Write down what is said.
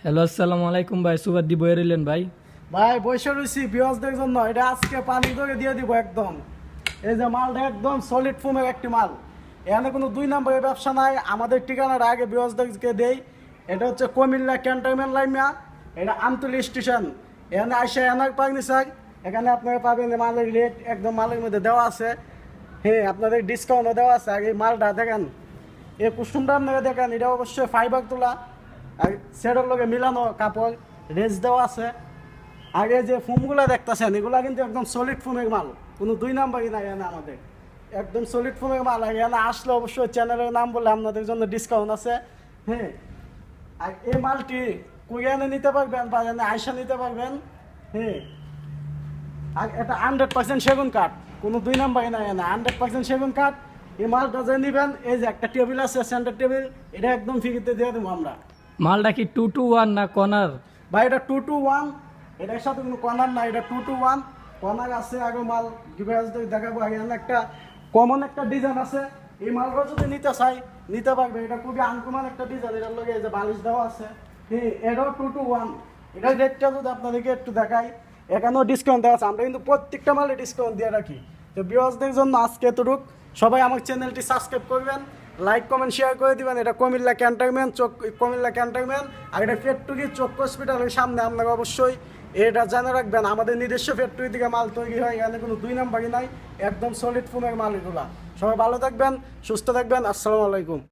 Hello, আসসালামু আলাইকুম ভাই। সুবাদ দি বয়ে রইলেন ভাই। ভাই বসে রয়েছি বিয়াসদের জন্য। এটা আজকে পানি ধরে দিয়ে দিব একদম। এই যে মালটা একদম সলিড ফোমের একটি মাল। এখানে কোনো দুই নম্বরের ব্যবসা নাই। আমাদের ঠিকানাটা আগে বিয়াসদেরকে দেই। এটা হচ্ছে কুমিল্লা ক্যান্টনমেন্ট লাইমিয়া। এটা আমতলী স্টেশন। এখানে আইসা এনার পাগনি স্যার, এখানে আপনারা পাবেন মালের রেট একদম মালের মধ্যে দেওয়া আছে। হ্যাঁ, আপনাদের ডিসকাউন্টও দেওয়া আছে। আর এই মালটা দেখেন, এই কুসুমটা আপনারা দেখেন, এটা অবশ্যই ফাইবার তোলা আর সেটার লগে মিলানো কাপড় রেস দেওয়া আছে। আগে যে ফোমগুলো দেখতেছেন এগুলা কিন্তু একদম সলিড ফোমের মাল, কোনো দুই নাম্বারই নাই এখানে আমাদের, একদম সলিড ফোমের মাল। আর এখানে আসলে অবশ্যই চ্যানেলের নাম বলে আপনাদের জন্য ডিসকাউন্ট আছে। হ্যাঁ, আর এই মালটি কুরিয়ানে নিতে পারবেন বা এখানে আইসা নিতে পারবেন। হ্যাঁ, আর এটা 100% সেগুন কাঠ, কোনো দুই নাম্বারই নাই এখানে, 100% সেগুন কাঠ। এই মালটা যে নেবেন, এই যে একটা টেবিল আছে সেন্টার টেবিল, এটা একদম ফ্রিতে দিয়ে দেবো আমরা। মালটা কি 2-1 না কর্নার? ভাই এটা 2-1, এটার সাথে কোনো কর্নার নাই, এটা 2-1। কর্নার আছে আগে মাল ডিভাইস দেখাবো। আগে একটা কমন একটা ডিজাইন আছে, এই মালটা যদি নিতে চাই নিতে পারবে। এটা খুবই আনকমন একটা ডিজাইন, এটার লগে এই যে বালিশ দেওয়া আছে। হ্যাঁ, এটাও 2-1। এটার রেটটা যদি আপনাদেরকে একটু দেখাই, এখানেও ডিসকাউন্ট দেওয়া আছে। আমরা কিন্তু প্রত্যেকটা মালে ডিসকাউন্ট দিয়ে রাখি। তো ভিউয়ার্সদের জন্য আজকে এতটুক। সবাই আমার চ্যানেলটি সাবস্ক্রাইব করবেন, লাইক কমেন্ট শেয়ার করে দিবেন। এটা কুমিল্লা ক্যান্টনমেন্ট কুমিল্লা ক্যান্টনমেন্ট। আর এটা ফ্যাক্টরি চোখ হসপিটালের সামনে। আপনারা অবশ্যই এটা জানা রাখবেন, আমাদের নিজস্ব ফ্যাক্টরি থেকে মাল তৈরি হয়, এখানে কোনো দুই নাম্বারই নাই, একদম সলিড ফোমের মাল এগুলা। সবাই ভালো থাকবেন, সুস্থ থাকবেন। আসসালামু আলাইকুম।